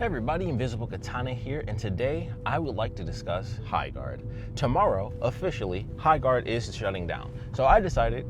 Hey everybody, Invisiblekatana here, and today I would like to discuss Highguard. Tomorrow, officially, Highguard is shutting down. So I decided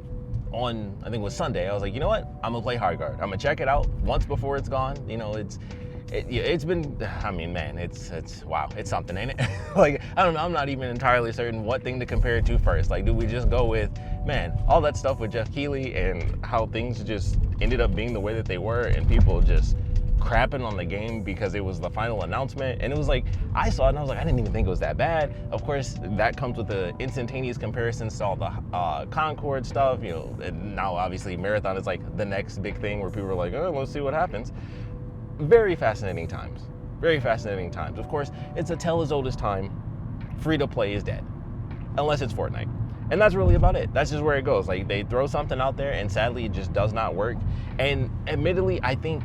on, I think it was Sunday, I was like, you know what? I'm gonna play Highguard. I'm gonna check it out once before it's gone. You know, it's been, I mean, man, it's wow, it's something, ain't it? Like, I don't know, I'm not even entirely certain what thing to compare it to first. Like, do we just go with, man, all that stuff with Jeff Keighley and how things just ended up being the way that they were, and people just crapping on the game because it was the final announcement, and it was like, I saw it and I was like, I didn't even think it was that bad. Of course, that comes with the instantaneous comparisons to all the concord stuff, you know, and now obviously Marathon is like the next big thing where people are like, oh, let's see what happens. Very fascinating times. Very fascinating times. Of course, it's a tale as old as time. Free to play is dead. Unless it's Fortnite. And that's really about it. That's just where it goes. Like, they throw something out there and sadly it just does not work. And admittedly, I think,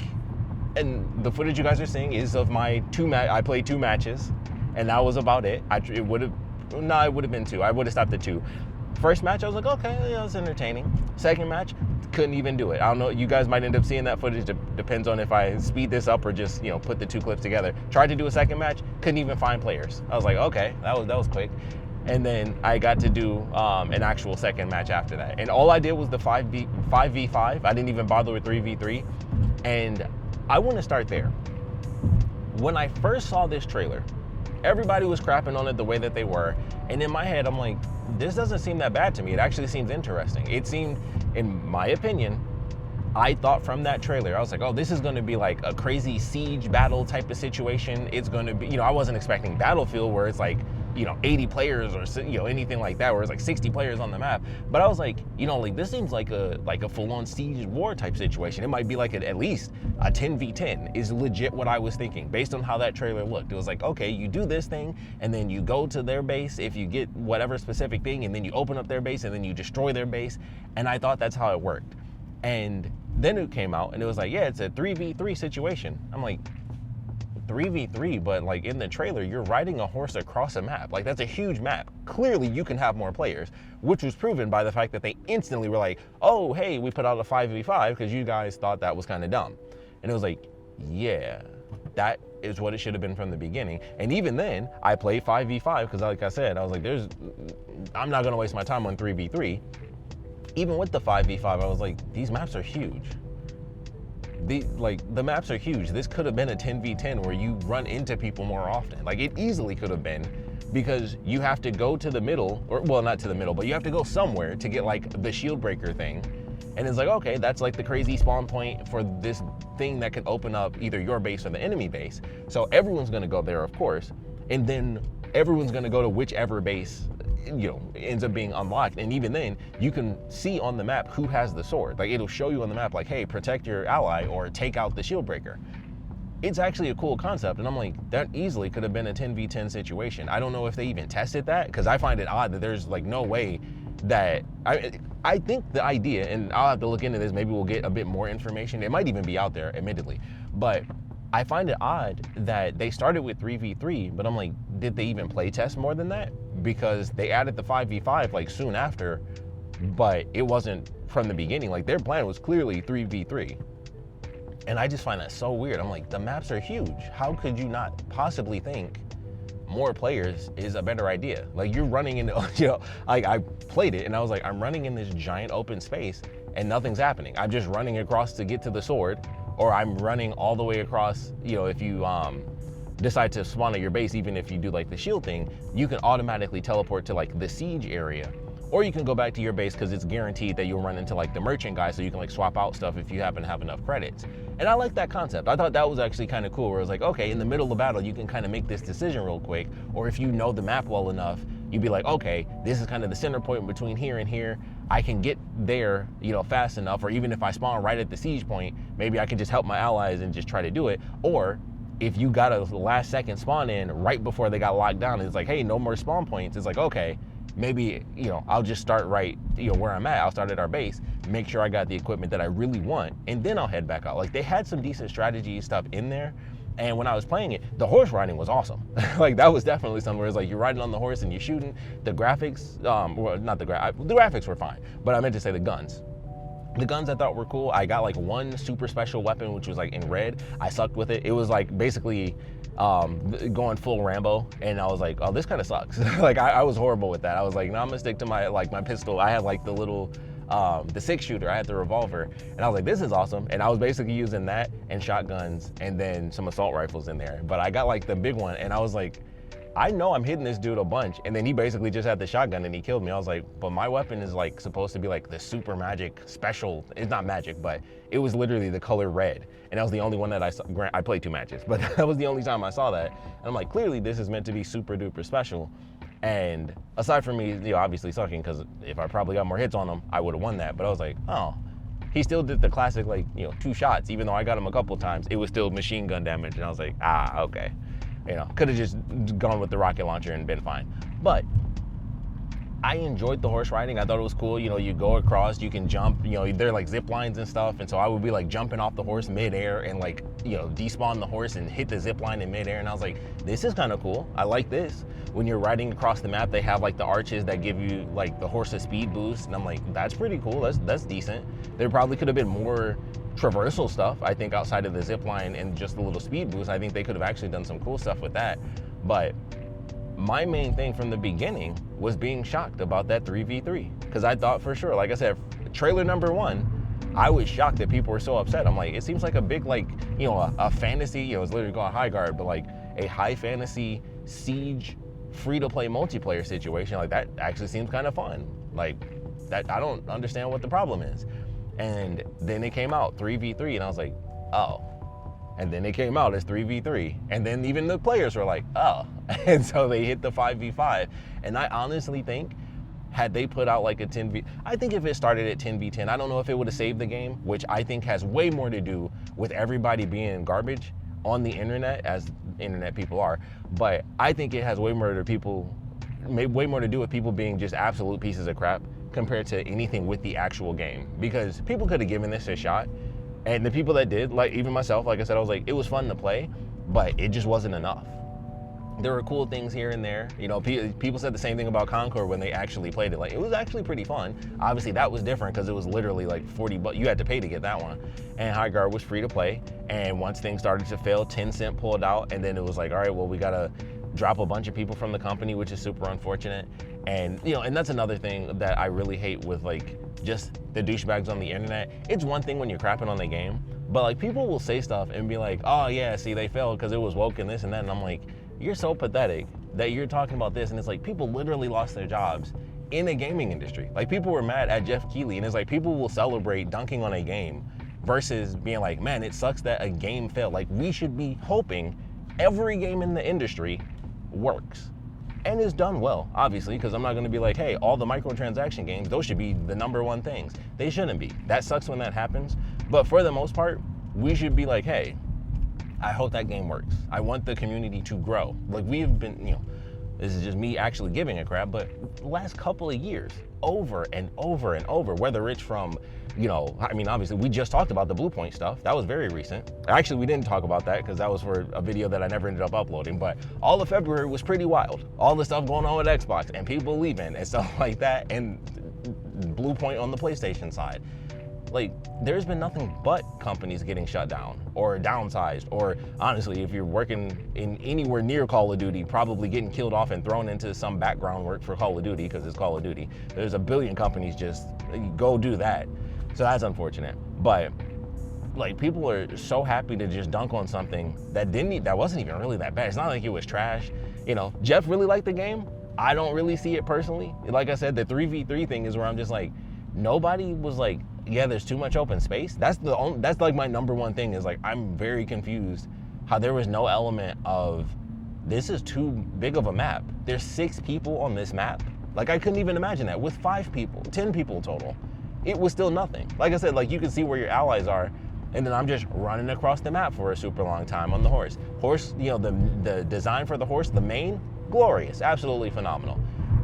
and the footage you guys are seeing is of my I played 2 matches, and that was about it. It would have been 2. I would have stopped at 2. First match, I was like, okay, yeah, it's entertaining. Second match, couldn't even do it. I don't know, you guys might end up seeing that footage. Depends on if I speed this up or just, you know, put the 2 clips together. Tried to do a second match, couldn't even find players. I was like, okay, that was quick. And then I got to do an actual second match after that. And all I did was the 5v5. I didn't even bother with 3v3. And I want to start there. When I first saw this trailer, everybody was crapping on it the way that they were. And in my head, I'm like, this doesn't seem that bad to me. It actually seems interesting. It seemed, in my opinion, I thought from that trailer, I was like, oh, this is going to be like a crazy siege battle type of situation. It's going to be, you know, I wasn't expecting Battlefield where it's like, you know, 80 players or, you know, anything like that, where it's like 60 players on the map. But I was like, you know, like, this seems like a full-on siege war type situation. It might be like at least a 10v10 is legit what I was thinking based on how that trailer looked. It was like, okay, you do this thing and then you go to their base if you get whatever specific thing, and then you open up their base and then you destroy their base. And I thought that's how it worked. And then it came out and it was like, yeah, it's a 3v3 situation. I'm like, 3v3, but like in the trailer, you're riding a horse across a map. Like, that's a huge map. Clearly you can have more players, which was proven by the fact that they instantly were like, oh, hey, we put out a 5v5 because you guys thought that was kind of dumb. And it was like, yeah, that is what it should have been from the beginning. And even then, I played 5v5 because, like I said, I was like, I'm not gonna waste my time on 3v3. Even with the 5v5, I was like, these maps are huge. The maps are huge. This could have been a 10v10 where you run into people more often. Like, it easily could have been, because you have to go to the middle, or, well, not to the middle, but you have to go somewhere to get like the shield breaker thing. And it's like, okay, that's like the crazy spawn point for this thing that can open up either your base or the enemy base. So everyone's gonna go there, of course. And then everyone's gonna go to whichever base, you know, ends up being unlocked. And even then, you can see on the map who has the sword. Like, it'll show you on the map, like, hey, protect your ally or take out the shield breaker. It's actually a cool concept, and I'm like, that easily could have been a 10v10 situation. I don't know if they even tested that, because I find it odd that there's like no way that, I think the idea, and I'll have to look into this, maybe we'll get a bit more information. It might even be out there, admittedly, but I find it odd that they started with 3v3, but I'm like, did they even play test more than that? Because they added the 5v5 like soon after, but it wasn't from the beginning. Like, their plan was clearly 3v3. And I just find that so weird. I'm like, the maps are huge. How could you not possibly think more players is a better idea? Like, you're running into, you know, like, I played it and I was like, I'm running in this giant open space and nothing's happening. I'm just running across to get to the sword, or I'm running all the way across. You know, if you decide to spawn at your base, even if you do like the shield thing, you can automatically teleport to like the siege area, or you can go back to your base because it's guaranteed that you'll run into like the merchant guy, so you can like swap out stuff if you happen to have enough credits. And I like that concept. I thought that was actually kind of cool, where it was like, okay, in the middle of battle, you can kind of make this decision real quick, or if you know the map well enough, you'd be like, okay, this is kind of the center point between here and here. I can get there, you know, fast enough, or even if I spawn right at the siege point, maybe I can just help my allies and just try to do it. Or if you got a last second spawn in right before they got locked down, it's like, hey, no more spawn points. It's like, okay, maybe, you know, I'll just start right, you know, where I'm at. I'll start at our base, make sure I got the equipment that I really want, and then I'll head back out. Like, they had some decent strategy stuff in there. And when I was playing it, the horse riding was awesome. Like, that was definitely something where it's like, you're riding on the horse and you're shooting. The graphics, well, not the graphics were fine, but I meant to say the guns. The guns I thought were cool. I got like one super special weapon, which was like in red. I sucked with it. It was like basically going full Rambo, and I was like, oh, this kind of sucks. Like I was horrible with that. I was like, no, I'm gonna stick to my pistol. I had like the little the 6-shooter. I had the revolver, and I was like, this is awesome. And I was basically using that and shotguns and then some assault rifles in there. But I got like the big one, and I was like, I know I'm hitting this dude a bunch, and then he basically just had the shotgun and he killed me. I was like, but my weapon is like supposed to be like the super magic special. It's not magic, but it was literally the color red. And that was the only one that I saw. I played 2 matches, but that was the only time I saw that. And I'm like, clearly this is meant to be super duper special. And aside from me, obviously sucking, because if I probably got more hits on him, I would have won that. But I was like, oh, he still did the classic, like, 2 shots. Even though I got him a couple times, it was still machine gun damage. And I was like, okay. Could have just gone with the rocket launcher and been fine. But I enjoyed the horse riding. I thought it was cool. You go across, you can jump, they're like zip lines and stuff. And so I would be like jumping off the horse midair and like, despawn the horse and hit the zip line in midair. And I was like, this is kind of cool. I like this. When you're riding across the map, they have like the arches that give you like the horse's speed boost. And I'm like, that's pretty cool. That's decent. There probably could have been more traversal stuff, I think, outside of the zip line and just the little speed boost. I think they could have actually done some cool stuff with that. But my main thing from the beginning was being shocked about that 3v3, because I thought for sure, like I said, trailer number 1, I was shocked that people were so upset. I'm like, it seems like a big, like, a fantasy, it's literally called Highguard, but like a high fantasy siege free-to-play multiplayer situation. Like, that actually seems kind of fun. Like, that, I don't understand what the problem is. And then it came out 3v3, and I was like, oh. And then it came out as 3v3, and then even the players were like, oh. And so they hit the 5v5. And I honestly think, had they put out like a 10v, I think if it started at 10v10, I don't know if it would have saved the game, which I think has way more to do with everybody being garbage on the internet, as internet people are. But I think it has way more to do with people being just absolute pieces of crap compared to anything with the actual game. Because people could have given this a shot, and the people that did, like even myself, like I said, I was like, it was fun to play, but it just wasn't enough. There were cool things here and there. People said the same thing about Concord when they actually played it. Like, it was actually pretty fun. Obviously that was different because it was literally like 40 bucks. You had to pay to get that one. And Highguard was free to play. And once things started to fail, Tencent pulled out, and then it was like, all right, well, we gotta drop a bunch of people from the company, which is super unfortunate. And and that's another thing that I really hate with like just the douchebags on the internet. It's one thing when you're crapping on the game, but like people will say stuff and be like, oh yeah, see, they failed because it was woke and this and that. And I'm like, you're so pathetic that you're talking about this. And it's like, people literally lost their jobs in the gaming industry. Like, people were mad at Jeff Keighley, and it's like, people will celebrate dunking on a game versus being like, man, it sucks that a game failed. Like, we should be hoping every game in the industry works and is done well, obviously, because I'm not going to be like, hey, all the microtransaction games, those should be the #1 things. They shouldn't be. That sucks when that happens. But for the most part, we should be like, hey, I hope that game works. I want the community to grow. Like, we have been, this is just me actually giving a crap, but the last couple of years, over and over and over, whether it's from, I mean, obviously we just talked about the Blue Point stuff. That was very recent. Actually, we didn't talk about that because that was for a video that I never ended up uploading, but all of February was pretty wild. All the stuff going on with Xbox and people leaving and stuff like that, and Blue Point on the PlayStation side. Like, there's been nothing but companies getting shut down or downsized, or honestly, if you're working in anywhere near Call of Duty, probably getting killed off and thrown into some background work for Call of Duty because it's Call of Duty. There's a billion companies just go do that. So that's unfortunate. But like, people are so happy to just dunk on something that wasn't even really that bad. It's not like it was trash. Jeff really liked the game. I don't really see it personally. Like I said, the 3v3 thing is where I'm just like, nobody was like, yeah, there's too much open space. That's like my #1 thing, is like, I'm very confused how there was no element of, this is too big of a map. There's 6 people on this map. Like, I couldn't even imagine that with 5 people, 10 people total. It was still nothing. Like I said, like, you can see where your allies are, and then I'm just running across the map for a super long time on the horse. The design for the horse, the mane, glorious, absolutely phenomenal.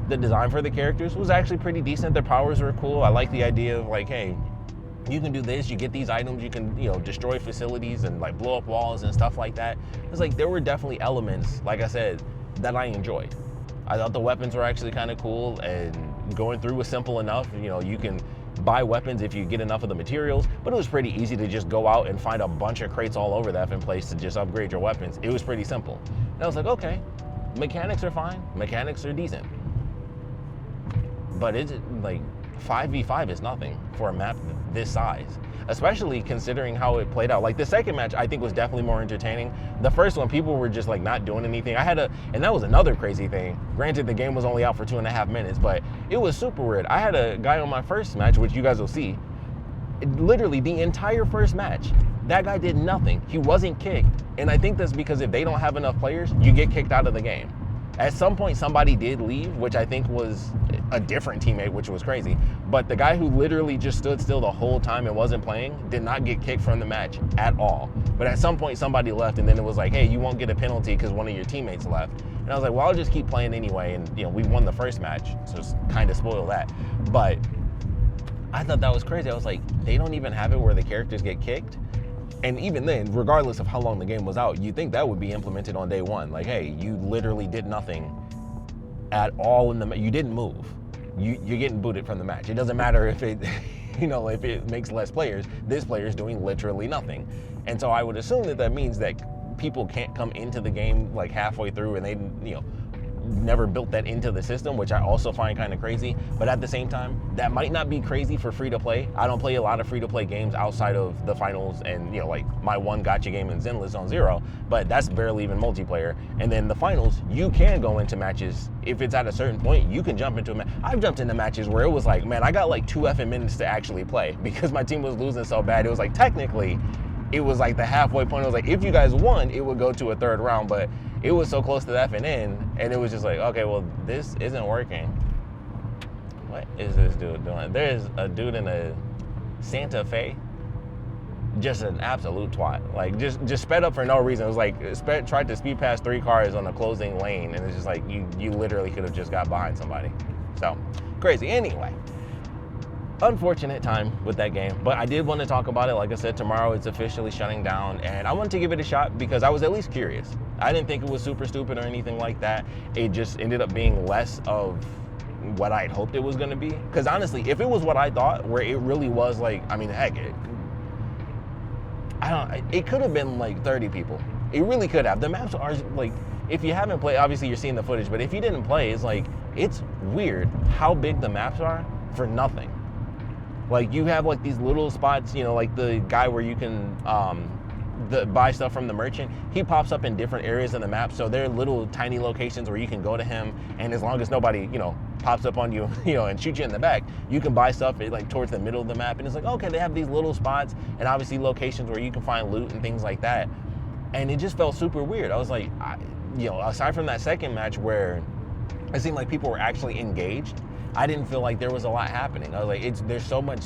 The design for the characters was actually pretty decent. Their powers were cool. I like the idea of like, hey, you can do this, you get these items, you can, destroy facilities and like blow up walls and stuff like that. It's like, there were definitely elements, like I said, that I enjoyed. I thought the weapons were actually kind of cool, and going through was simple enough. You can buy weapons if you get enough of the materials, but it was pretty easy to just go out and find a bunch of crates all over the effing place to just upgrade your weapons. It was pretty simple. And I was like, okay, mechanics are fine, mechanics are decent. But it's like 5v5 is nothing for a map this size, especially considering how it played out. Like the second match, I think was definitely more entertaining. The first one, people were just like not doing anything. And that was another crazy thing. Granted, the game was only out for 2.5 minutes, but it was super weird. I had a guy on my first match, which you guys will see, literally the entire first match, that guy did nothing. He wasn't kicked. And I think that's because if they don't have enough players, you get kicked out of the game. At some point, somebody did leave, which I think was a different teammate, which was crazy. But the guy who literally just stood still the whole time and wasn't playing did not get kicked from the match at all. But at some point, somebody left, and then it was like, hey, you won't get a penalty because one of your teammates left. And I was like, well, I'll just keep playing anyway. And we won the first match, so it's kind of spoiled that. But I thought that was crazy. I was like, they don't even have it where the characters get kicked. And even then, regardless of how long the game was out, you'd think that would be implemented on day one. Like, hey, you literally did nothing at all you didn't move. You're getting booted from the match. It doesn't matter if it, if it makes less players, this player is doing literally nothing. And so I would assume that means that people can't come into the game like halfway through and they, never built that into the system, which I also find kind of crazy. But at the same time, that might not be crazy for free to play. I don't play a lot of free to play games outside of the finals and like my one gacha game in Zenless Zone Zero, but that's barely even multiplayer. And then the finals, you can go into matches. If it's at a certain point, you can jump into a match. I've jumped into matches where it was like, man, I got like 2 effing minutes to actually play because my team was losing so bad. It was like, technically, it was like the halfway point. It was like, if you guys won, it would go to a third round, but it was so close to the effing end, and it was just like, okay, well, this isn't working. What is this dude doing? There's a dude in a Santa Fe, just an absolute twat. Like, just sped up for no reason. It was like, tried to speed past 3 cars on a closing lane, and it's just like, you literally could have just got behind somebody. So, crazy. Anyway, unfortunate time with that game, but I did want to talk about it. Like I said, tomorrow it's officially shutting down, and I wanted to give it a shot because I was at least curious. I didn't think it was super stupid or anything like that. It just ended up being less of what I'd hoped it was going to be. Because honestly, if it was what I thought, where it really was like, I mean, heck, it could have been like 30 people. It really could have. The maps are like, if you haven't played, obviously you're seeing the footage, but if you didn't play, it's like, it's weird how big the maps are for nothing. Like, you have like these little spots, like the guy where you can buy stuff from the merchant. He pops up in different areas of the map, so there are little tiny locations where you can go to him, and as long as nobody pops up on you and shoot you in the back, you can buy stuff like towards the middle of the map. And it's like, okay, they have these little spots and obviously locations where you can find loot and things like that. And it just felt super weird. I was like, aside from that second match where it seemed like people were actually engaged, I didn't feel like there was a lot happening. I was like, there's so much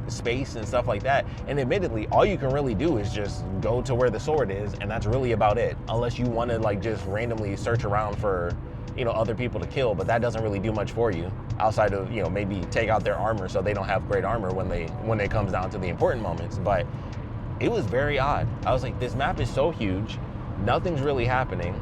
space and stuff like that, and admittedly, all you can really do is just go to where the sword is, and that's really about it, unless you want to like just randomly search around for other people to kill, but that doesn't really do much for you outside of maybe take out their armor so they don't have great armor when it comes down to the important moments. But it was very odd. I was like, this map is so huge, nothing's really happening.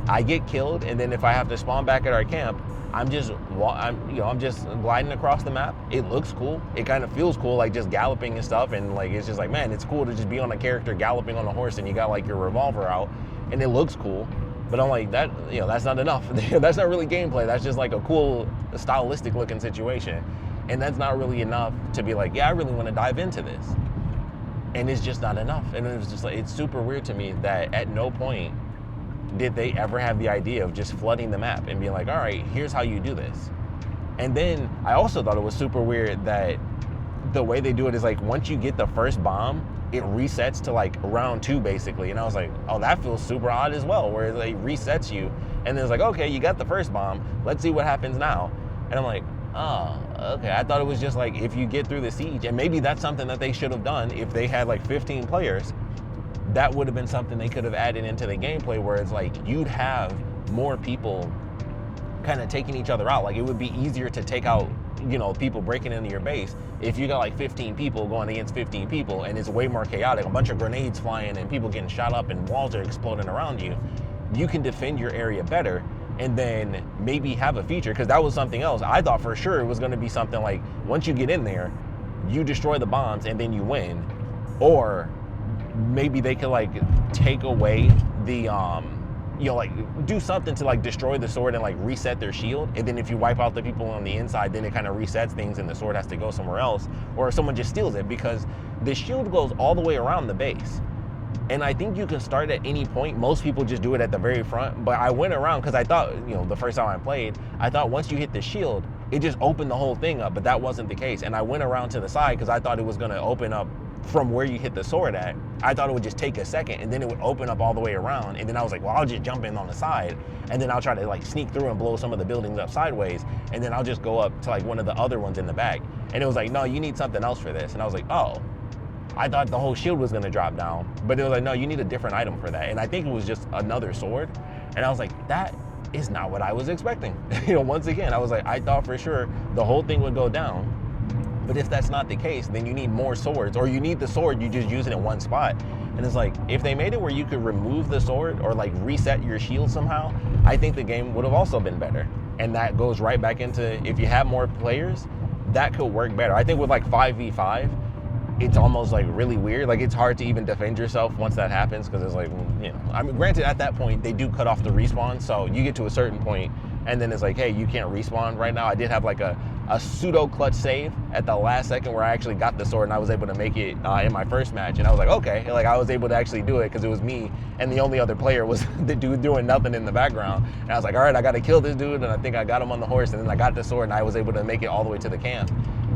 I get killed, and then if I have to spawn back at our camp, I'm just gliding across the map. It looks cool. It kind of feels cool, like just galloping and stuff. And like, it's just like, man, it's cool to just be on a character galloping on a horse and you got like your revolver out and it looks cool. But I'm like, that's not enough. That's not really gameplay. That's just like a cool, stylistic looking situation. And that's not really enough to be like, yeah, I really want to dive into this. And it's just not enough. And it was just like, it's super weird to me that at no point did they ever have the idea of just flooding the map and being like, all right, here's how you do this. And then I also thought it was super weird that the way they do it is like, once you get the first bomb, it resets to like round 2 basically. And I was like, oh, that feels super odd as well, where it like resets you. And then it's like, okay, you got the first bomb, let's see what happens now. And I'm like, oh, okay. I thought it was just like, if you get through the siege, and maybe that's something that they should have done if they had like 15 players. That would have been something they could have added into the gameplay, where it's like you'd have more people kind of taking each other out. Like, it would be easier to take out, people breaking into your base if you got like 15 people going against 15 people, and it's way more chaotic, a bunch of grenades flying and people getting shot up and walls are exploding around you. You can defend your area better, and then maybe have a feature, because that was something else. I thought for sure it was going to be something like, once you get in there, you destroy the bombs and then you win. Or maybe they could like take away the like do something to like destroy the sword and like reset their shield, and then if you wipe out the people on the inside, then it kind of resets things and the sword has to go somewhere else, or someone just steals it, because the shield goes all the way around the base. And I think you can start at any point. Most people just do it at the very front, but I went around because I thought, the first time I played, I thought once you hit the shield, it just opened the whole thing up, but that wasn't the case. And I went around to the side because I thought it was going to open up from where you hit the sword at. I thought it would just take a second and then it would open up all the way around. And then I was like, well, I'll just jump in on the side and then I'll try to like sneak through and blow some of the buildings up sideways. And then I'll just go up to like one of the other ones in the back. And it was like, no, you need something else for this. And I was like, oh, I thought the whole shield was going to drop down, but it was like, no, you need a different item for that. And I think it was just another sword. And I was like, that is not what I was expecting. Once again, I was like, I thought for sure the whole thing would go down. But if that's not the case, then you need more swords, or you need the sword, you just use it in one spot. And it's like, if they made it where you could remove the sword or like reset your shield somehow, I think the game would have also been better. And that goes right back into, if you have more players, that could work better. I think with like 5v5, it's almost like really weird. Like it's hard to even defend yourself once that happens, because it's like, I mean, granted at that point they do cut off the respawn, so you get to a certain point and then it's like, hey, you can't respawn right now. I did have like a pseudo clutch save at the last second where I actually got the sword and I was able to make it in my first match, and I was like, okay, like I was able to actually do it because it was me and the only other player was the dude doing nothing in the background. And I was like, all right, I got to kill this dude, and I think I got him on the horse, and then I got the sword and I was able to make it all the way to the camp.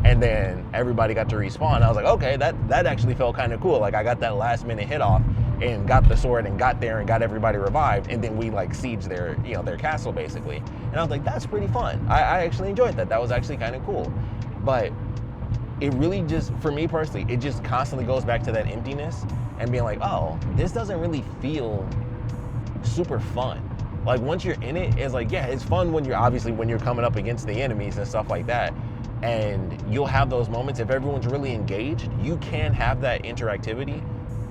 And then everybody got to respawn. I was like, okay, that actually felt kind of cool. Like I got that last minute hit off and got the sword and got there and got everybody revived, and then we like siege their castle basically. And I was like, that's pretty fun. I actually enjoyed that. That was actually kind of cool. But it really just, for me personally, it just constantly goes back to that emptiness and being like, oh, this doesn't really feel super fun. Like once you're in it, it's like, yeah, it's fun when you're coming up against the enemies and stuff like that. And you'll have those moments. If everyone's really engaged, you can have that interactivity.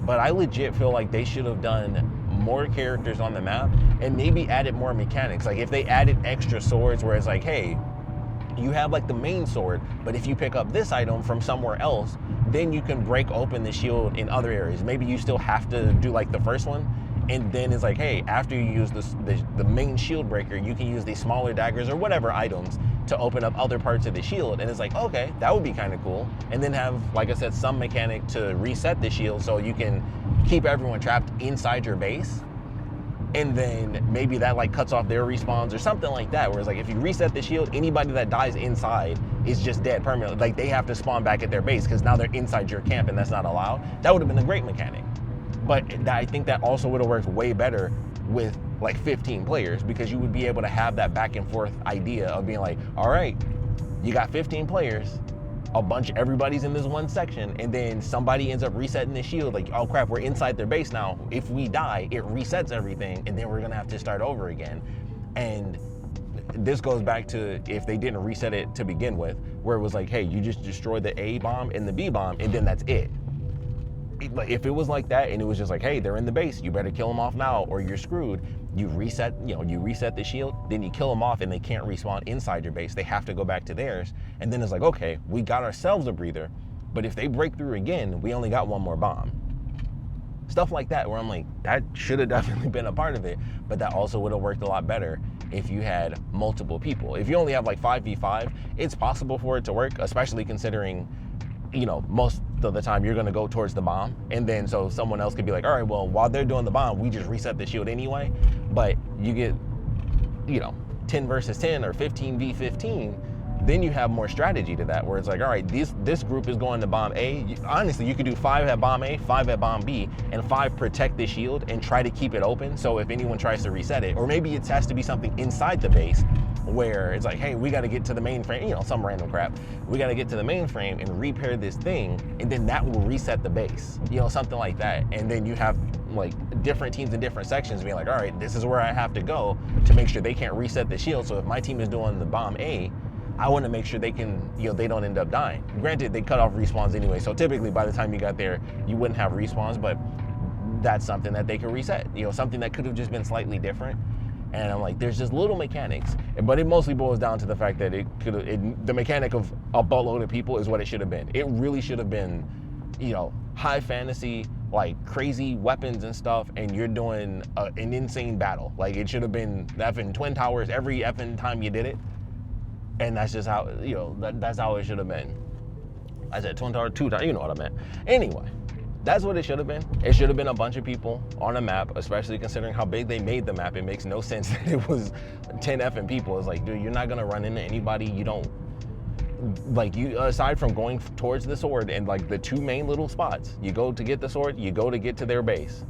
But I legit feel like they should have done more characters on the map and maybe added more mechanics. Like if they added extra swords where it's like, hey, you have like the main sword, but if you pick up this item from somewhere else, then you can break open the shield in other areas. Maybe you still have to do like the first one, and then it's like, hey, after you use the main shield breaker, you can use these smaller daggers or whatever items to open up other parts of the shield. And it's like, okay, that would be kind of cool. And then have, like I said, some mechanic to reset the shield so you can keep everyone trapped inside your base. And then maybe that like cuts off their respawns or something like that, where it's like if you reset the shield, anybody that dies inside is just dead permanently. Like they have to spawn back at their base because now they're inside your camp and that's not allowed. That would have been a great mechanic. But I think that also would have worked way better with like 15 players, because you would be able to have that back and forth idea of being like, all right, you got 15 players, everybody's in this one section, and then somebody ends up resetting the shield. Like, oh crap, we're inside their base now. If we die, it resets everything, and then we're gonna have to start over again. And this goes back to if they didn't reset it to begin with, where it was like, hey, you just destroy the A bomb and the B bomb, and then that's it. Like if it was like that and it was just like, hey, they're in the base, you better kill them off now or you're screwed. You reset the shield, then you kill them off and they can't respawn inside your base. They have to go back to theirs. And then it's like, okay, we got ourselves a breather, but if they break through again, we only got one more bomb. Stuff like that, where I'm like, that should have definitely been a part of it, but that also would have worked a lot better if you had multiple people. If you only have like 5v5, it's possible for it to work, especially considering most of the time you're going to go towards the bomb, and then so someone else could be like, all right, well, while they're doing the bomb, we just reset the shield anyway. But you get 10 versus 10 or 15v15, then you have more strategy to that, where it's like, all right, this group is going to bomb A. Honestly, you could do 5 at bomb A, 5 at bomb B, and 5 protect the shield and try to keep it open. So if anyone tries to reset it, or maybe it has to be something inside the base where it's like, hey, we got to get to the mainframe, some random crap. We got to get to the mainframe and repair this thing, and then that will reset the base, something like that. And then you have like different teams in different sections being like, all right, this is where I have to go to make sure they can't reset the shield. So if my team is doing the bomb A, I want to make sure they can, they don't end up dying. Granted, they cut off respawns anyway, so typically by the time you got there, you wouldn't have respawns, but that's something that they could reset, something that could have just been slightly different. And I'm like, there's just little mechanics, but it mostly boils down to the fact that the mechanic of a boatload of people is what it should have been. It really should have been, you know, high fantasy, like crazy weapons and stuff, and you're doing an insane battle. Like it should have been effing Twin Towers every effing time you did it. And that's just how, you know, that's how it should have been. I said Twin Tower, 2 times, you know what I meant. Anyway, that's what it should have been. It should have been a bunch of people on a map, especially considering how big they made the map. It makes no sense that it was 10 effing people. It's like, dude, you're not gonna run into anybody. You don't, like, you, aside from going towards the sword and like the 2 main little spots, you go to get the sword, you go to get to their base.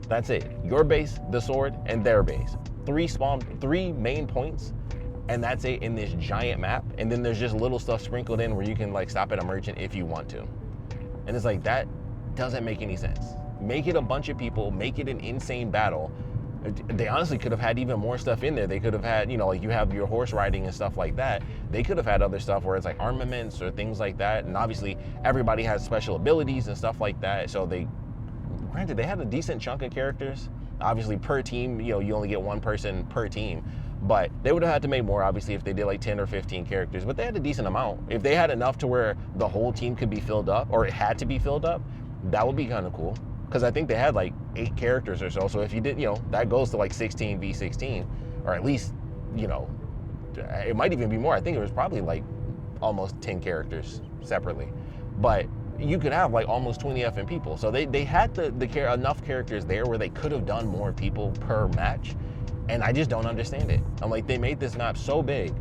That's it. Your base, the sword, and their base. 3 main points. And that's it in this giant map. And then there's just little stuff sprinkled in where you can like stop at a merchant if you want to. And it's like, that doesn't make any sense. Make it a bunch of people, make it an insane battle. They honestly could have had even more stuff in there. They could have had, you know, like you have your horse riding and stuff like that. They could have had other stuff where it's like armaments or things like that. And obviously everybody has special abilities and stuff like that. So granted, they had a decent chunk of characters. Obviously per team, you know, you only get 1 person per team. But they would have had to make more, obviously, if they did like 10 or 15 characters. But they had a decent amount. If they had enough to where the whole team could be filled up, or it had to be filled up, that would be kind of cool. Because I think they had like 8 characters or so. So if you did, you know, that goes to like 16 v 16, or at least, you know, it might even be more. I think it was probably like almost 10 characters separately. But you could have like almost 20 effing people. So they had enough characters there where they could have done more people per match. And I just don't understand it. I'm like, they made this map so big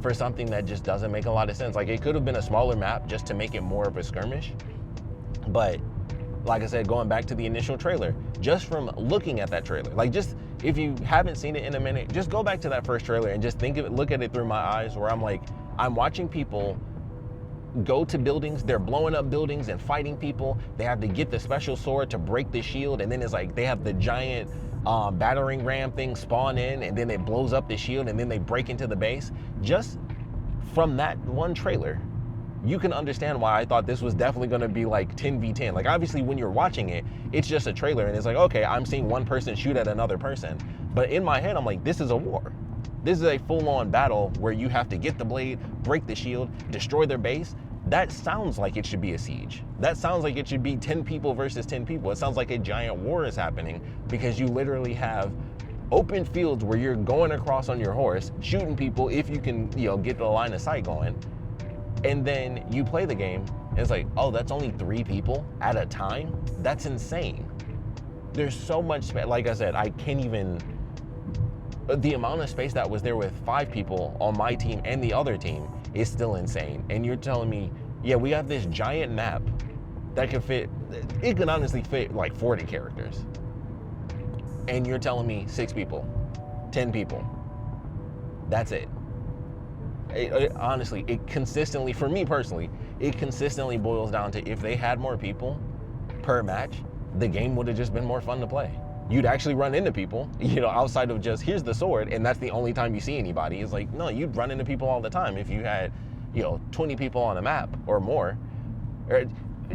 for something that just doesn't make a lot of sense. Like it could have been a smaller map just to make it more of a skirmish. But like I said, going back to the initial trailer, just from looking at that trailer, like just, if you haven't seen it in a minute, just go back to that first trailer and just look at it through my eyes, where I'm like, I'm watching people go to buildings, they're blowing up buildings and fighting people. They have to get the special sword to break the shield. And then it's like, they have the giant battering ram thing spawn in, and then it blows up the shield, and then they break into the base. Just from that one trailer, you can understand why I thought this was definitely going to be like 10v10. Like obviously when you're watching it, it's just a trailer and it's like, okay, I'm seeing one person shoot at another person. But in my head, I'm like, this is a war. This is a full-on battle where you have to get the blade, break the shield, destroy their base. That sounds like it should be a siege. That sounds like it should be 10 people versus 10 people. It sounds like a giant war is happening, because you literally have open fields where you're going across on your horse, shooting people if you can, you know, get the line of sight going. And then you play the game and it's like, oh, that's only 3 people at a time? That's insane. There's so much space. Like I said, I can't even, the amount of space that was there with 5 people on my team and the other team is still insane. And you're telling me, yeah, we have this giant map that could fit, it could honestly fit like 40 characters. And you're telling me 6 people, 10 people, that's it. Honestly, it consistently, for me personally, it consistently boils down to, if they had more people per match, the game would have just been more fun to play. You'd actually run into people, you know, outside of just, here's the sword, and that's the only time you see anybody. It's like, no, you'd run into people all the time. If you had, you know, 20 people on a map or more,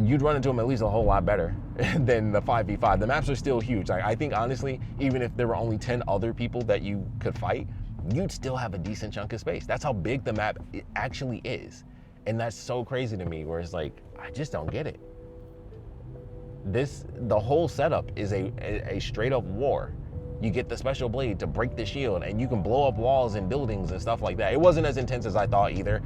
you'd run into them at least a whole lot better than the 5v5. The maps are still huge. Like, I think, honestly, even if there were only 10 other people that you could fight, you'd still have a decent chunk of space. That's how big the map actually is. And that's so crazy to me, where it's like, I just don't get it. The whole setup is a straight up war. You get the special blade to break the shield, and you can blow up walls and buildings and stuff like that. It wasn't as intense as I thought either.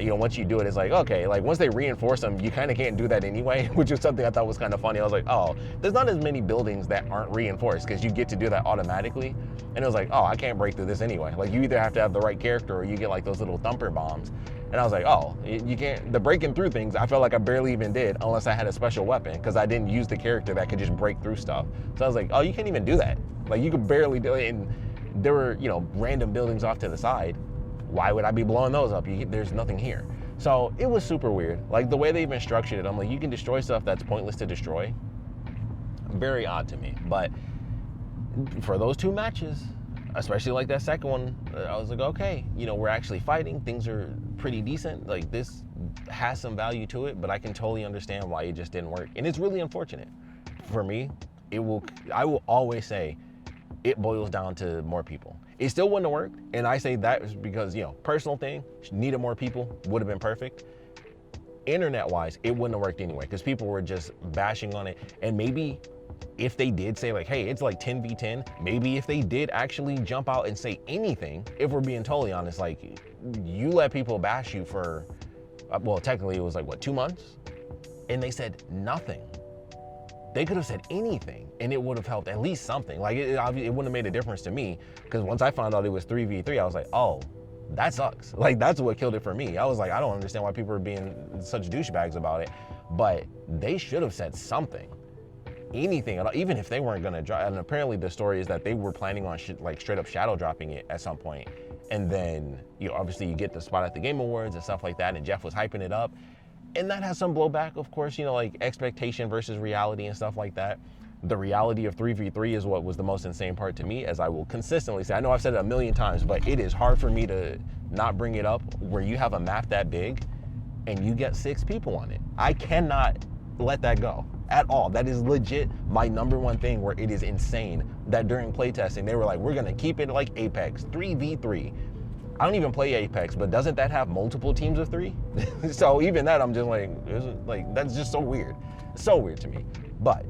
You know, once you do it, it's like, okay, like once they reinforce them, you kind of can't do that anyway, which is something I thought was kind of funny. I was like, oh, there's not as many buildings that aren't reinforced, because you get to do that automatically. And it was like, oh, I can't break through this anyway. Like, you either have to have the right character or you get like those little thumper bombs. And I was like, oh, you can't, the breaking through things, I felt like I barely even did unless I had a special weapon, because I didn't use the character that could just break through stuff. So I was like, oh, you can't even do that. Like, you could barely do it. And there were, you know, random buildings off to the side. Why would I be blowing those up? There's nothing here. So it was super weird. Like, the way they even structured it, I'm like, you can destroy stuff that's pointless to destroy. Very odd to me. But for those 2 matches, especially like that second one, I was like, okay, you know, we're actually fighting. Things are pretty decent. Like, this has some value to it, but I can totally understand why it just didn't work. And it's really unfortunate. For me, I will always say, it boils down to more people. It still wouldn't have worked, and I say that is because, personal thing, needed more people, would have been perfect. Internet-wise, it wouldn't have worked anyway, because people were just bashing on it. And maybe if they did say like, hey, it's like 10v10, maybe if they did actually jump out and say anything, if we're being totally honest, like, you let people bash you for, well, technically it was like, what, 2 months? And they said nothing. They could have said anything, and it would have helped at least something. Like, it wouldn't have made a difference to me, because once I found out it was 3v3, I was like, oh, that sucks. Like, that's what killed it for me. I was like, I don't understand why people are being such douchebags about it. But they should have said something, anything at all, even if they weren't gonna drop. And apparently the story is that they were planning on like straight up shadow dropping it at some point. And then, obviously you get the spot at the Game Awards and stuff like that, and Jeff was hyping it up. And that has some blowback, of course, like expectation versus reality and stuff like that. The reality of 3v3 is what was the most insane part to me, as I will consistently say. I know I've said it a million times, but it is hard for me to not bring it up where you have a map that big and you get 6 people on it. I cannot let that go at all. That is legit my number one thing, where it is insane that during playtesting, they were like, we're gonna keep it like Apex, 3v3. I don't even play Apex, but doesn't that have multiple teams of 3? So even that, I'm just like, that's just so weird. So weird to me. But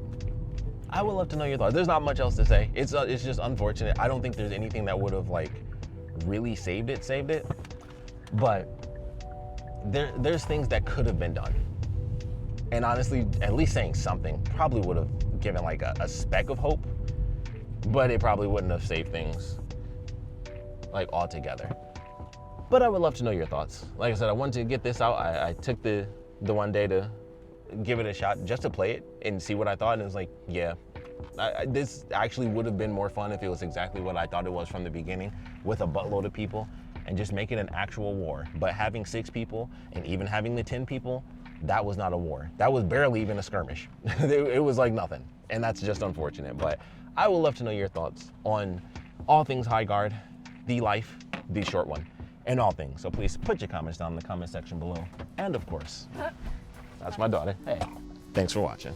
I would love to know your thoughts. There's not much else to say. It's just unfortunate. I don't think there's anything that would have like really saved it. But there's things that could have been done. And honestly, at least saying something probably would have given like a speck of hope, but it probably wouldn't have saved things like altogether. But I would love to know your thoughts. Like I said, I wanted to get this out. I took the one day to give it a shot just to play it and see what I thought. And it was like, yeah, this actually would have been more fun if it was exactly what I thought it was from the beginning, with a buttload of people and just make it an actual war. But having 6 people and even having the 10 people, that was not a war. That was barely even a skirmish. It was like nothing. And that's just unfortunate. But I would love to know your thoughts on all things Highguard, the life, the short one, and all things. So please put your comments down in the comment section below. And of course, that's my daughter. Hey, thanks for watching.